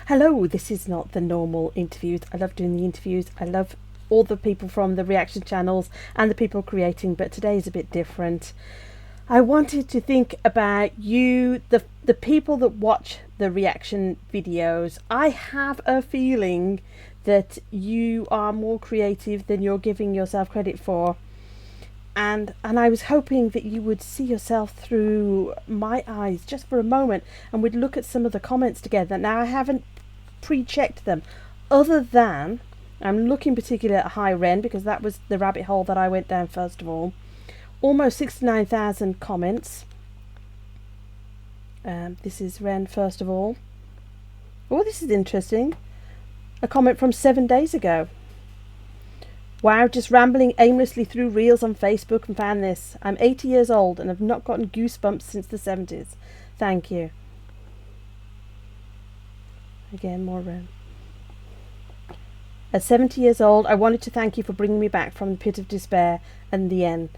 Hello, this is not the normal interviews. I love doing the interviews. I love all the people from the reaction channels and the people creating, but today is a bit different. I wanted to think about you, the people that watch the reaction videos. I have a feeling that you are more creative than you're giving yourself credit for. And I was hoping that you would see yourself through my eyes just for a moment and we'd look at some of the comments together. Now, I haven't pre-checked them, other than I'm looking particularly at Hi Ren because that was the rabbit hole that I went down first of all. Almost 69,000 comments. This is Ren first of all. Oh, this is interesting. A comment from 7 days ago. Wow, just rambling aimlessly through reels on Facebook and found this. I'm 80 years old and have not gotten goosebumps since the 70s. Thank you. Again, more Ren. At 70 years old, I wanted to thank you for bringing me back from the pit of despair and the end.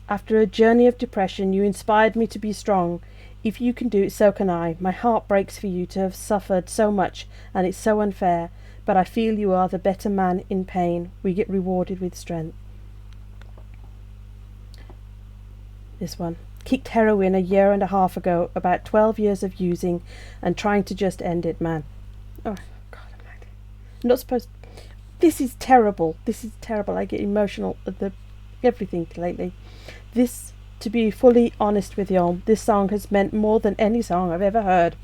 After a journey of depression, you inspired me to be strong. If you can do it, so can I. My heart breaks for you to have suffered so much, and it's so unfair. But I feel you are the better man in pain. We get rewarded with strength. This one. Kicked heroin a year and a half ago. About 12 years of using and trying to just end it, man. Oh, God almighty. I'm not supposed... This is terrible. This is terrible. I get emotional at everything lately. This, to be fully honest with you, this song has meant more than any song I've ever heard.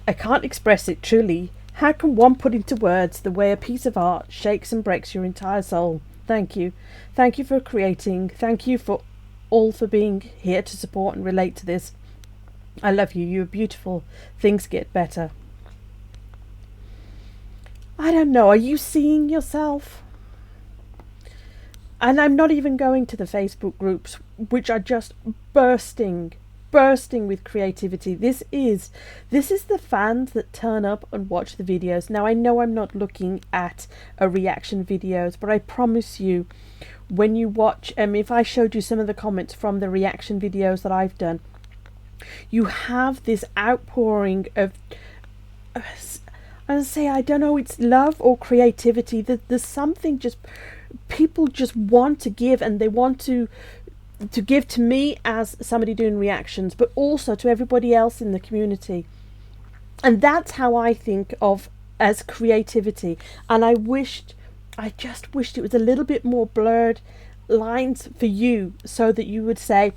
I can't express it truly. How can one put into words the way a piece of art shakes and breaks your entire soul? Thank you. Thank you for creating. Thank you for all for being here to support and relate to this. I love you. You're beautiful. Things get better. I don't know. Are you seeing yourself? And I'm not even going to the Facebook groups, which are just bursting with creativity. This is the fans that turn up and watch the videos. Now, I know I'm not looking at a reaction videos, but I promise you, when you watch, if I showed you some of the comments from the reaction videos that I've done, you have this outpouring of, I don't know, it's love or creativity. There's something just, people just want to give, and they want to give to me as somebody doing reactions, but also to everybody else in the community. And that's how I think of as creativity. And I just wished it was a little bit more blurred lines for you, so that you would say,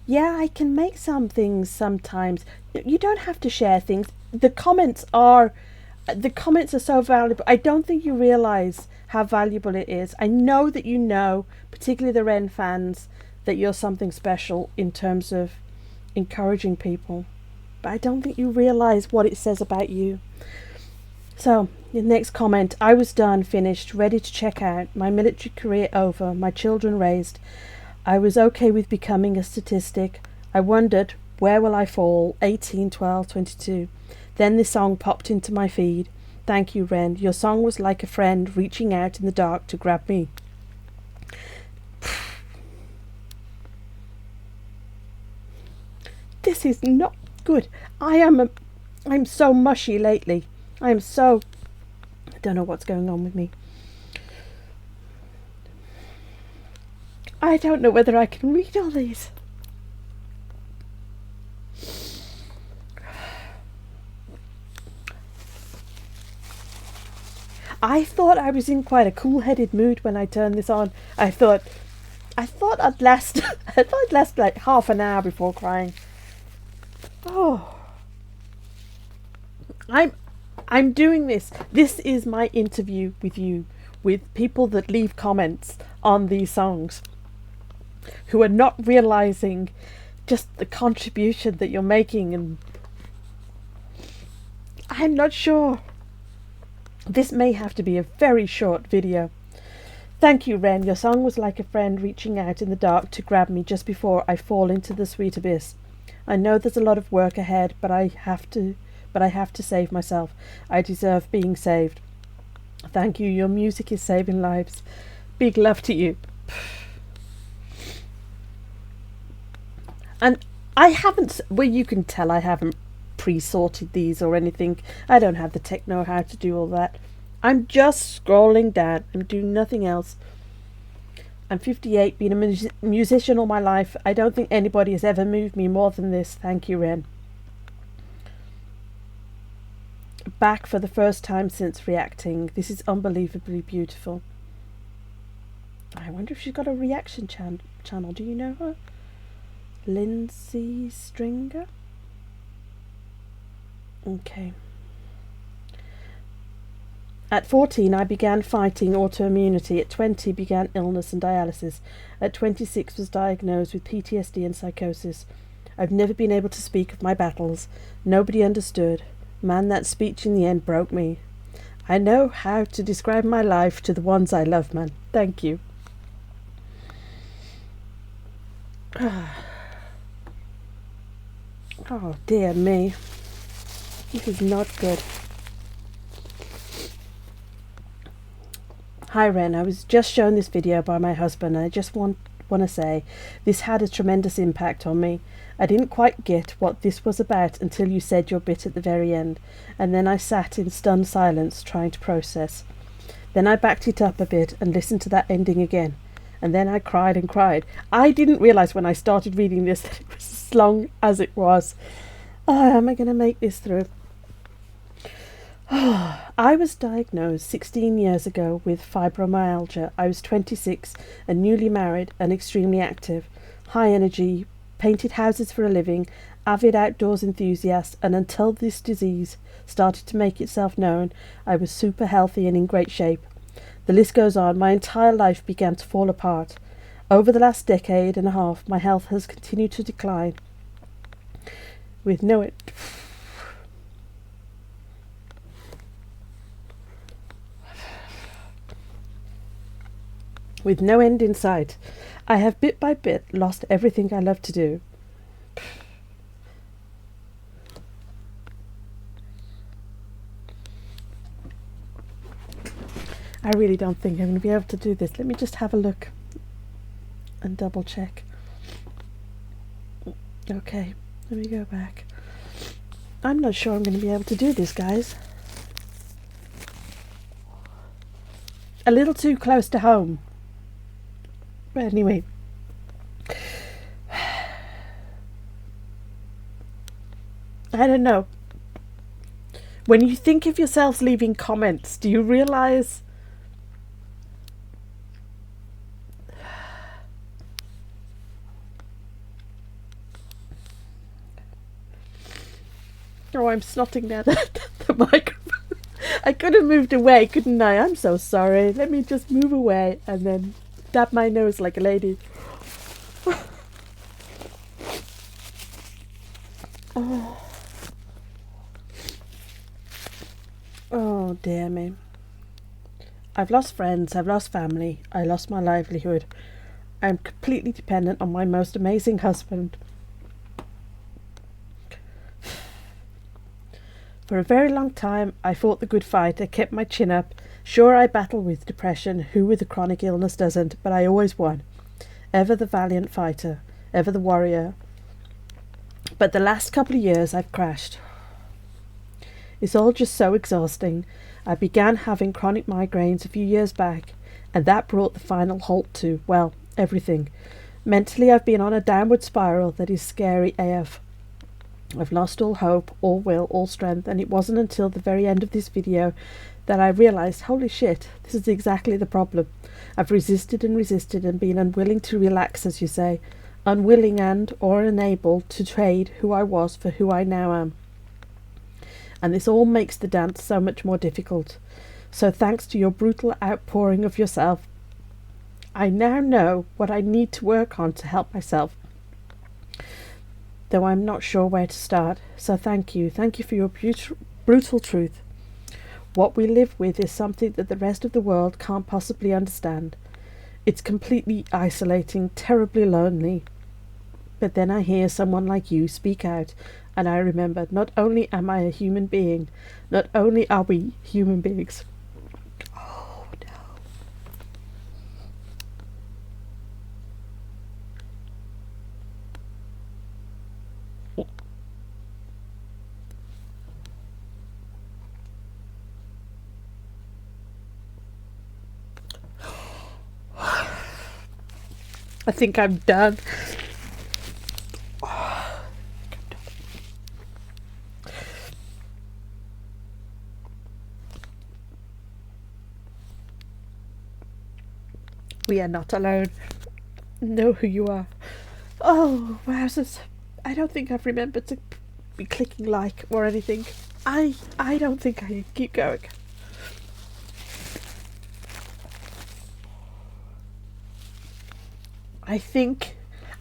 yeah, I can make some things sometimes. You don't have to share things. The comments are so valuable. I don't think you realise how valuable it is. I know that you know, particularly the Ren fans, that you're something special in terms of encouraging people. But I don't think you realise what it says about you. So, the next comment. I was done, finished, ready to check out. My military career over, my children raised. I was okay with becoming a statistic. I wondered, where will I fall? 18, 12, 22. Then this song popped into my feed. Thank you, Ren. Your song was like a friend reaching out in the dark to grab me. This is not good. I'm so mushy lately. I don't know what's going on with me. I don't know whether I can read all these. I thought I was in quite a cool-headed mood when I turned this on. I thought I'd last like half an hour before crying. Oh, I'm doing this. This is my interview with you, with people that leave comments on these songs, who are not realizing just the contribution that you're making, and I'm not sure. This may have to be a very short video. Thank you, Ren. Your song was like a friend reaching out in the dark to grab me just before I fall into the sweet abyss. I know there's a lot of work ahead, but I have to save myself. I deserve being saved. Thank you. Your music is saving lives. Big love to you. And I haven't, well, you can tell I haven't pre-sorted these or anything. I don't have the tech know how to do all that. I'm just scrolling down. I'm doing nothing else. I'm 58, been a musician all my life. I don't think anybody has ever moved me more than this. Thank you, Ren. Back for the first time since reacting. This is unbelievably beautiful. I wonder if she's got a reaction channel. Do you know her? Lindsay Stringer? Okay. At 14, I began fighting autoimmunity. At 20, began illness and dialysis. At 26, was diagnosed with PTSD and psychosis. I've never been able to speak of my battles. Nobody understood. Man, that speech in the end broke me. I know how to describe my life to the ones I love, man. Thank you. Oh, dear me. This is not good. Hi Ren, I was just shown this video by my husband and I just want to say this had a tremendous impact on me. I didn't quite get what this was about until you said your bit at the very end, and then I sat in stunned silence trying to process. Then I backed it up a bit and listened to that ending again, and then I cried and cried. I didn't realise when I started reading this that it was as long as it was. Oh, am I going to make this through? I was diagnosed 16 years ago with fibromyalgia. I was 26 and newly married and extremely active, high energy, painted houses for a living, avid outdoors enthusiast, and until this disease started to make itself known, I was super healthy and in great shape. The list goes on. My entire life began to fall apart. Over the last decade and a half, my health has continued to decline. With no end in sight, I have bit by bit lost everything I love to do. I really don't think I'm going to be able to do this. Let me just have a look and double check. Okay, let me go back. I'm not sure I'm going to be able to do this, guys. A little too close to home. But anyway. I don't know. When you think of yourselves leaving comments, do you realise oh, I'm snotting down the microphone. I could have moved away, couldn't I? I'm so sorry. Let me just move away and then tap my nose like a lady. Oh, dear me. I've lost friends, I've lost family, I lost my livelihood. I'm completely dependent on my most amazing husband. For a very long time, I fought the good fight. I kept my chin up. Sure, I battled with depression. Who with a chronic illness doesn't? But I always won. Ever the valiant fighter. Ever the warrior. But the last couple of years, I've crashed. It's all just so exhausting. I began having chronic migraines a few years back, and that brought the final halt to, well, everything. Mentally, I've been on a downward spiral that is scary AF. I've lost all hope, all will, all strength, and it wasn't until the very end of this video that I realised, holy shit, this is exactly the problem. I've resisted and been unwilling to relax, as you say, unwilling and or unable to trade who I was for who I now am. And this all makes the dance so much more difficult. So thanks to your brutal outpouring of yourself, I now know what I need to work on to help myself, though I'm not sure where to start. So thank you for your brutal truth. What we live with is something that the rest of the world can't possibly understand. It's completely isolating, terribly lonely. But then I hear someone like you speak out, and I remember, not only am I a human being, not only are we human beings. Oh no. I think I'm done. We are not alone. Know who you are. Oh, wowzers. I don't think I've remembered to be clicking like or anything. I don't think I can keep going.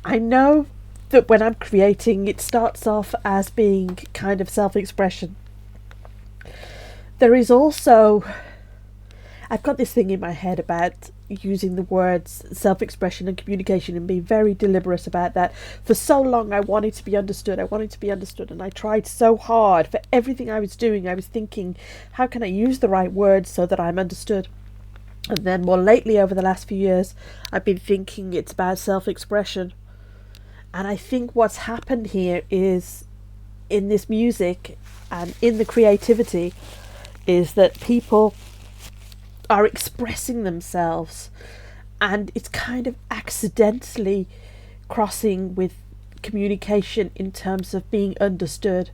I know that when I'm creating, it starts off as being kind of self-expression. There is also, I've got this thing in my head about using the words self-expression and communication and being very deliberate about that. For so long I wanted to be understood, and I tried so hard for everything I was doing. I was thinking, how can I use the right words so that I'm understood? And then more lately, over the last few years, I've been thinking it's about self-expression. And I think what's happened here is, in this music and in the creativity, is that people are expressing themselves, and it's kind of accidentally crossing with communication in terms of being understood.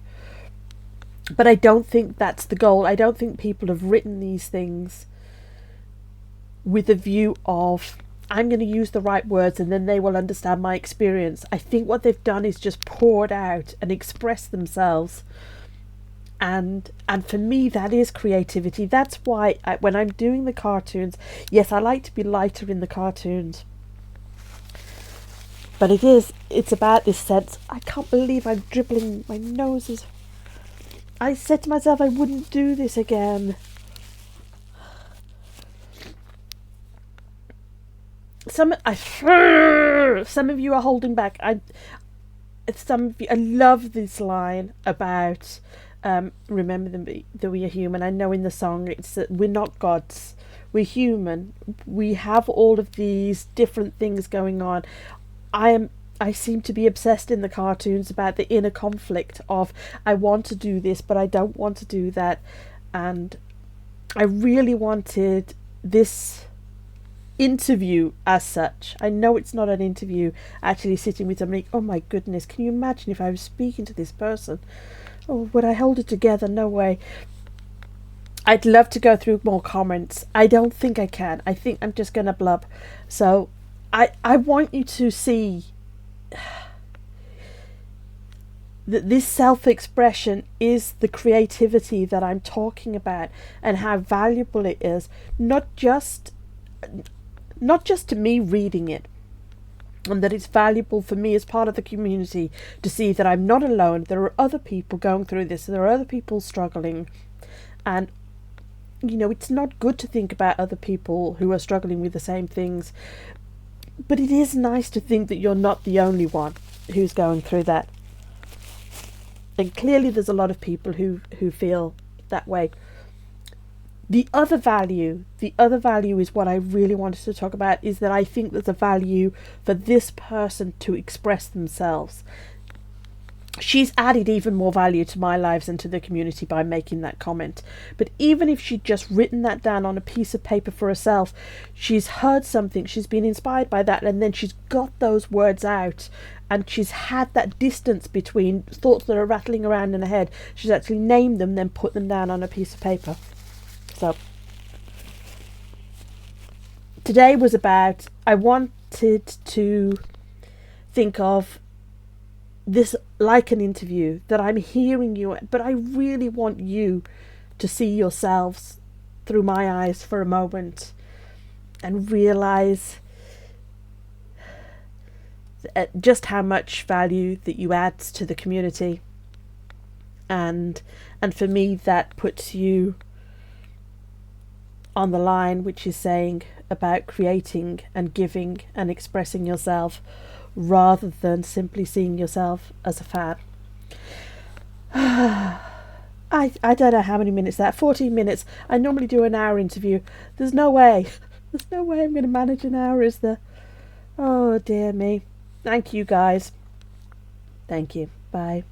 But I don't think that's the goal. I don't think people have written these things with a view of, I'm going to use the right words and then they will understand my experience. I think what they've done is just poured out and expressed themselves. And for me, that is creativity. That's why when I'm doing the cartoons, yes, I like to be lighter in the cartoons, but it's about this sense. I can't believe I'm dribbling. My nose is... I said to myself I wouldn't do this again. Some of you are holding back. I love this line about remember that we are human. I know in the song it's that we're not gods, we're human. We have all of these different things going on. I seem to be obsessed in the cartoons about the inner conflict of, I want to do this but I don't want to do that. And I really wanted this interview as such. I know it's not an interview, actually sitting with somebody. Oh my goodness, can you imagine if I was speaking to this person? Oh, would I hold it together? No way. I'd love to go through more comments. I don't think I can. I think I'm just going to blub. So I want you to see that this self-expression is the creativity that I'm talking about, and how valuable it is, not just to me reading it, and that it's valuable for me as part of the community to see that I'm not alone. There are other people going through this. There are other people struggling. And, it's not good to think about other people who are struggling with the same things. But it is nice to think that you're not the only one who's going through that. And clearly there's a lot of people who feel that way. The other value is what I really wanted to talk about, is that I think there's a value for this person to express themselves. She's added even more value to my lives and to the community by making that comment. But even if she'd just written that down on a piece of paper for herself, she's heard something, she's been inspired by that, and then she's got those words out, and she's had that distance between thoughts that are rattling around in her head. She's actually named them, then put them down on a piece of paper. So today was about, I wanted to think of this like an interview, that I'm hearing you, but I really want you to see yourselves through my eyes for a moment and realize just how much value that you add to the community. And for me, that puts you on the line, which is saying about creating and giving and expressing yourself, rather than simply seeing yourself as a fan. I don't know how many minutes that, 14 minutes. I normally do an hour interview. There's no way I'm going to manage an hour, is there? Oh dear me. Thank you guys. Thank you. Bye.